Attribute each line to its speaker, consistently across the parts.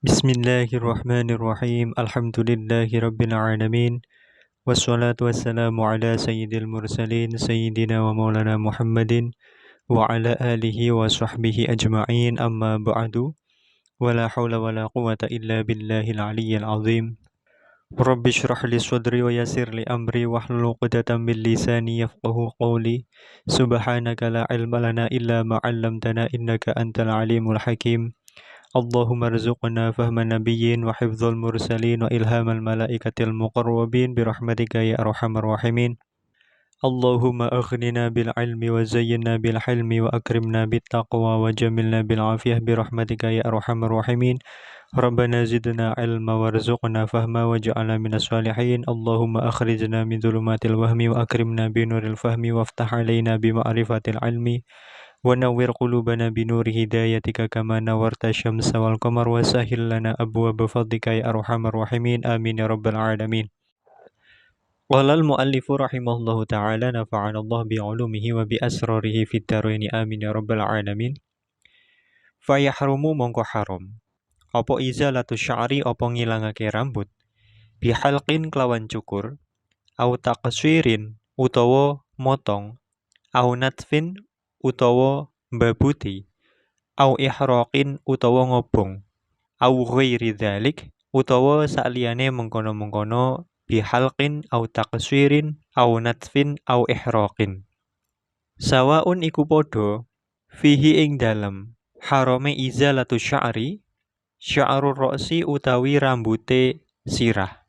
Speaker 1: Bismillahirrahmanirrahim. Alhamdulillahirabbil alamin. Wassalatu wassalamu ala sayyidil mursalin sayyidina wa maulana Muhammadin wa ala alihi wa sahbihi ajma'in amma ba'du. Wala hawla wala quwata illa billahil aliyyil azim. Rabbi shrah li sadri wa yassir li amri wahlul 'uqdatam min lisani yafqahu qawli. Subhanaka la ilma lana illa ma 'allamtana innaka antal alimul hakim. Allahumma rzuqna fahman nabiyyin wa hifdzal mursalin wa ilhamal malaikatil muqarrabin birahmatika ya arhamar rahimin. Allahumma aghnina bil ilmi wa zayyinna bil hilmi wa akrimna bit taqwa wa jamilna bil afiyah birahmatika ya arhamar rahimin. Rabbana zidna ilma warzuqna fahma waj'alna minas salihin. Allahumma akhrijna min dhulumatil wahmi wa akrimna bi nuril fahmi waftah alaina bi ma'rifatil ilmi wa nawwir qulubana bi nuri hidayatika kama nawarta syamsa wal qamar wa sahhil lana abwaaba fadlika ya arhamar rahimin. Amin ya rabbal alamin. Qala al-muallifu rahimahullahu ta'ala nafa'ana Allah bi 'ulumihi wa bi asrarihi fid dharain. Amin ya rabbal alamin. Fa yahrumu mongko haram apa izalatu sya'ri apa ngilangake rambut bi halqin kelawan cukur au taqswirin utawa motong au natfin utawa mbabuti au ihraqin utawa ngobong au ghairi dzalik utawa sakliyane mengkono-mengkono bihalqin au taqswirin au natfin au ihraqin. Sawaun iku padha fihi ing dalem harame izalatu sya'ri sya'rur ra'si utawi rambute sirah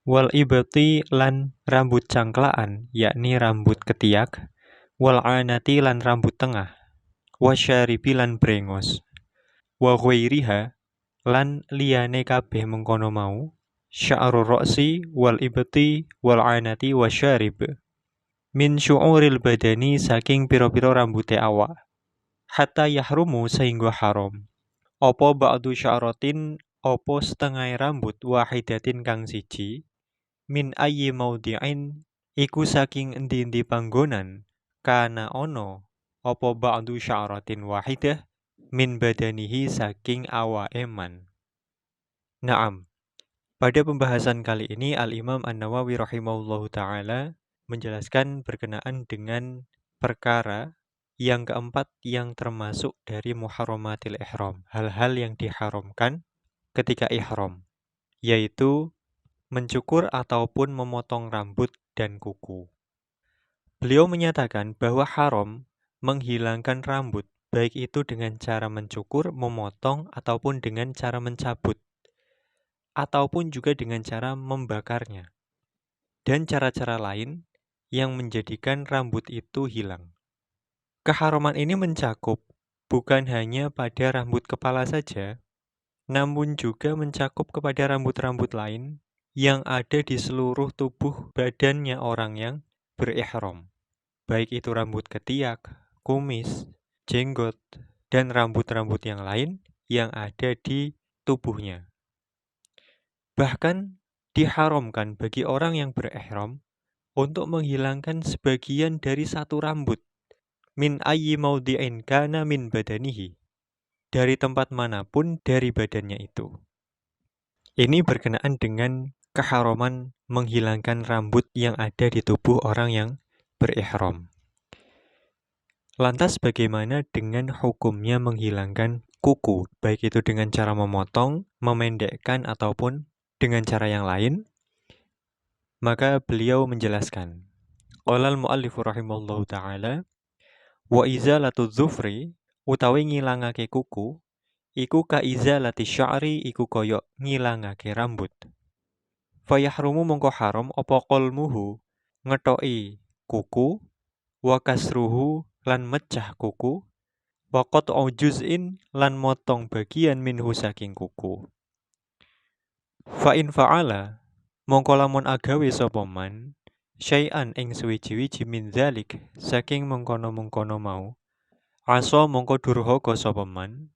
Speaker 1: wal ibti lan rambut cangklaan yakni rambut ketiak wal anati lan rambut tengah wasyaribi lan brengos wa ghairiha lan liyane kabeh mengkono mau sya'rur ra'si wal ibti wal anati wasyarib min syu'uril badani saking pira-pira rambute awak hatta yahrumu sehingga haram apa ba'du sya'ratin apa setengah rambut wahidatin kang siji min ayyi maudhi'in iku saking endi-endi panggonan kana ono apa ba'du sya'ratin wahidah min badanihi saking awake man. Naam. Pada pembahasan kali ini Al-Imam An-Nawawi rahimahullahu taala menjelaskan berkenaan dengan perkara yang keempat yang termasuk dari muharramatil ihram, hal-hal yang diharamkan ketika ihram, yaitu mencukur ataupun memotong rambut dan kuku. Beliau menyatakan bahwa haram menghilangkan rambut, baik itu dengan cara mencukur, memotong, ataupun dengan cara mencabut, ataupun juga dengan cara membakarnya, dan cara-cara lain yang menjadikan rambut itu hilang. Keharaman ini mencakup bukan hanya pada rambut kepala saja, namun juga mencakup kepada rambut-rambut lain yang ada di seluruh tubuh badannya orang yang berihram. Baik itu rambut ketiak, kumis, jenggot, dan rambut-rambut yang lain yang ada di tubuhnya. Bahkan diharamkan bagi orang yang berihram untuk menghilangkan sebagian dari satu rambut min ayyi maudhi'in kana min badanihi, dari tempat manapun dari badannya itu. Ini berkenaan dengan keharaman menghilangkan rambut yang ada di tubuh orang yang berihram. Lantas bagaimana dengan hukumnya menghilangkan kuku, baik itu dengan cara memotong, memendekkan, ataupun dengan cara yang lain? Maka beliau menjelaskan, qala al-muallifu rahimahullahu ta'ala, wa izalatu dzufri utawi ngilangake kuku iku ka izalati sya'ri iku koyok ngilangake rambut. Fayahrumu mongko haram apa qalmuhu ngetoki kuku wa kasruhu lan mecah kuku wa qat'u juz'in lan motong bagian minhu saking kuku. Fa in fa'ala mongko lamun agawe sapa man syai'an ing suwiji-wiji min dzalik saking mengkono-mengkono mau asa mongko durhaka sapa man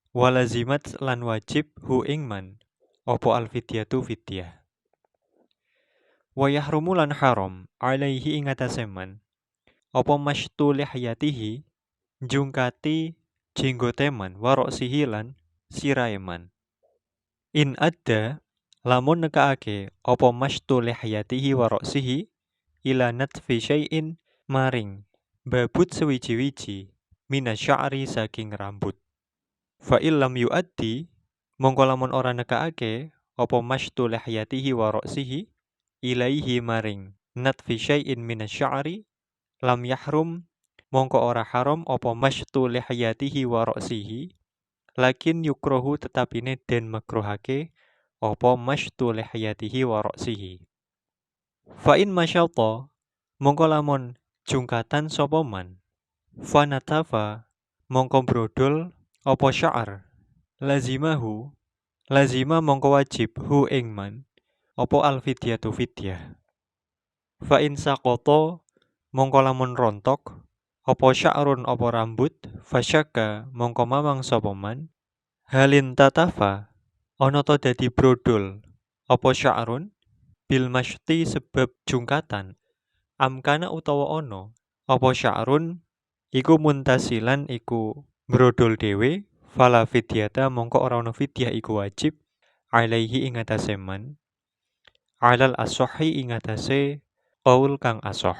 Speaker 1: walazimat lan wajib hu ing man apa alfidyatu fidyah. Wa yahrumu lan haram alaihi ing atase man apa masytu lihyatihi jungkati jenggote man wa ra'sihi lan sirahe man. In adda lamun nekaake apa mastu lihyatihi wa ra'sihi ila natfi syai'in maring babut sewiji-wiji minasya'ri saking rambut. Fa illam yuaddi mongko lamun ora nekaake apa mastu lihyatihi wa ra'sihi ilaihi maring natfi syai'in minasya'ri lam yahrum mongko ora haram apa mastu lihyatihi wa ra'sihi lakin yukrohu tetapine den makruhake apa mastu lihyatihi wa ra'sihi. Fa in masyata mongko lamun jungkatan sapa man fanatafa mongko brodol apa sya'ar lazimahu lazima mongko wajib hu ing man apa alfidyatu fidyah. Fa in saqata mongko lamun rontok apa sya'run apa rambut fasyaka mongko mamang sapa man halin tatafa ana ta dadi brodol apa sya'run bil masyti sebab jungkatan amkana utawa ana apa sya'run iku muntasilan iku brodol dhewe fala fidyata mongko ora ana fidyah iku wajib alaihi ing atase man alal asohi ing atase qaul kang asoh.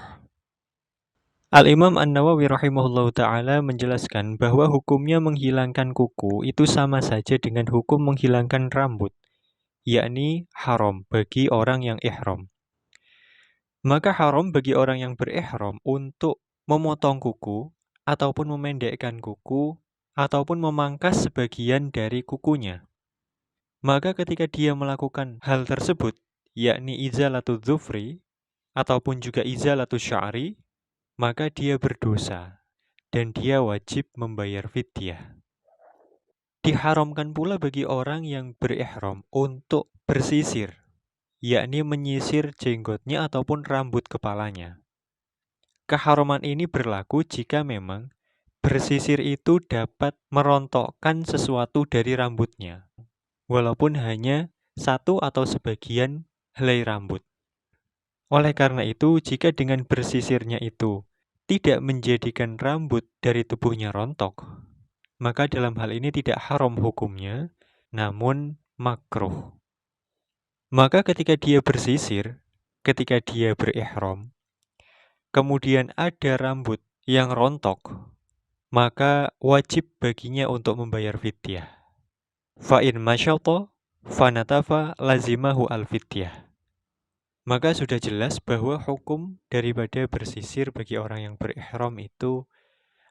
Speaker 1: Al-Imam An-Nawawi rahimahullahu ta'ala menjelaskan bahwa hukumnya menghilangkan kuku itu sama saja dengan hukum menghilangkan rambut, yakni haram bagi orang yang ihram. Maka haram bagi orang yang berihram untuk memotong kuku, ataupun memendekkan kuku, ataupun memangkas sebagian dari kukunya. Maka ketika dia melakukan hal tersebut, yakni izalatul dzufri, ataupun juga izalatul sya'ri, maka dia berdosa dan dia wajib membayar fidyah. Diharamkan pula bagi orang yang berihram untuk bersisir, yakni menyisir jenggotnya ataupun rambut kepalanya. Keharaman ini berlaku jika memang bersisir itu dapat merontokkan sesuatu dari rambutnya, walaupun hanya satu atau sebagian helai rambut. Oleh karena itu, jika dengan bersisirnya itu tidak menjadikan rambut dari tubuhnya rontok, maka dalam hal ini tidak haram hukumnya, namun makruh. Maka ketika dia bersisir, ketika dia berihram, kemudian ada rambut yang rontok, maka wajib baginya untuk membayar fidyah. Fa in masyata fanatafa lazimahu al-fidyah. Maka sudah jelas bahwa hukum daripada bersisir bagi orang yang berihram itu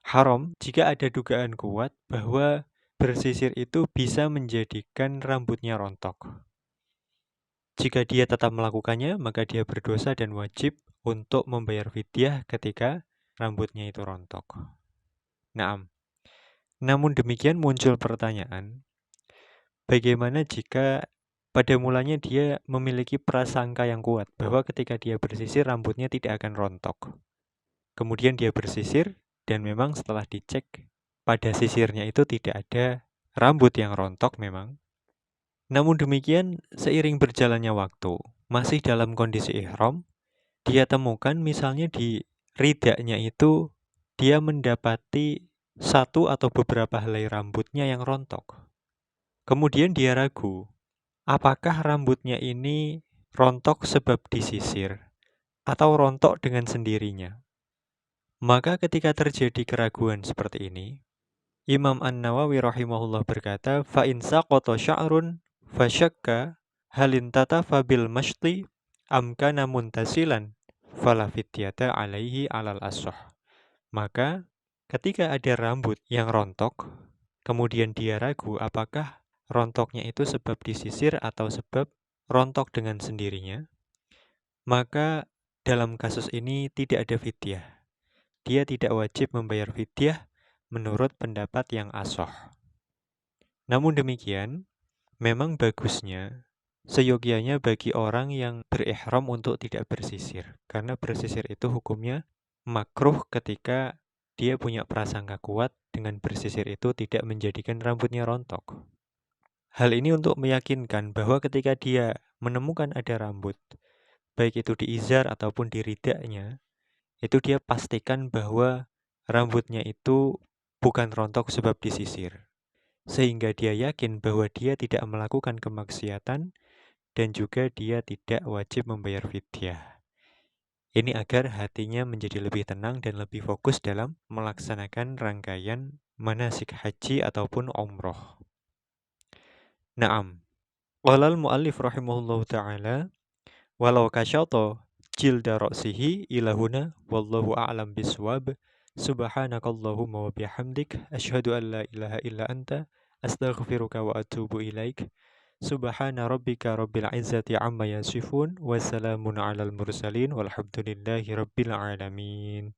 Speaker 1: haram jika ada dugaan kuat bahwa bersisir itu bisa menjadikan rambutnya rontok. Jika dia tetap melakukannya, maka dia berdosa dan wajib untuk membayar fidyah ketika rambutnya itu rontok. Namun demikian muncul pertanyaan, bagaimana jika pada mulanya dia memiliki prasangka yang kuat bahwa ketika dia bersisir rambutnya tidak akan rontok. Kemudian dia bersisir dan memang setelah dicek pada sisirnya itu tidak ada rambut yang rontok memang. Namun demikian seiring berjalannya waktu, masih dalam kondisi ihram, dia temukan misalnya di ridaknya itu dia mendapati satu atau beberapa helai rambutnya yang rontok. Kemudian dia ragu, apakah rambutnya ini rontok sebab disisir atau rontok dengan sendirinya? Maka ketika terjadi keraguan seperti ini, Imam An-Nawawi rahimahullah berkata, fa in saqata sya'run fasyakka halin tatafa bil masyti am kana muntasilan fala fidyata alaihi alal ashah. Maka ketika ada rambut yang rontok, kemudian dia ragu apakah rontoknya itu sebab disisir atau sebab rontok dengan sendirinya, maka dalam kasus ini tidak ada fidyah. Dia tidak wajib membayar fidyah menurut pendapat yang ashah. Namun demikian, memang bagusnya, seyogianya bagi orang yang berihram untuk tidak bersisir. Karena bersisir itu hukumnya makruh ketika dia punya prasangka kuat dengan bersisir itu tidak menjadikan rambutnya rontok. Hal ini untuk meyakinkan bahwa ketika dia menemukan ada rambut, baik itu di izar ataupun di ridaknya, itu dia pastikan bahwa rambutnya itu bukan rontok sebab disisir. sehingga dia yakin bahwa dia tidak melakukan kemaksiatan dan juga dia tidak wajib membayar fidyah. Ini agar hatinya menjadi lebih tenang dan lebih fokus dalam melaksanakan rangkaian manasik haji ataupun umroh. Naam. Qala al-muallif rahimahullahu ta'ala walau kasyata jilda ra'sihi ilahuna wallahu a'lam biswab subhanakallahumma wa bihamdik asyhadu an la ilaha illa anta astaghfiruka wa atubu ilaik subhana rabbika rabbil izzati amma yasifun wa salamun alal mursalin walhamdulillahi rabbil alamin.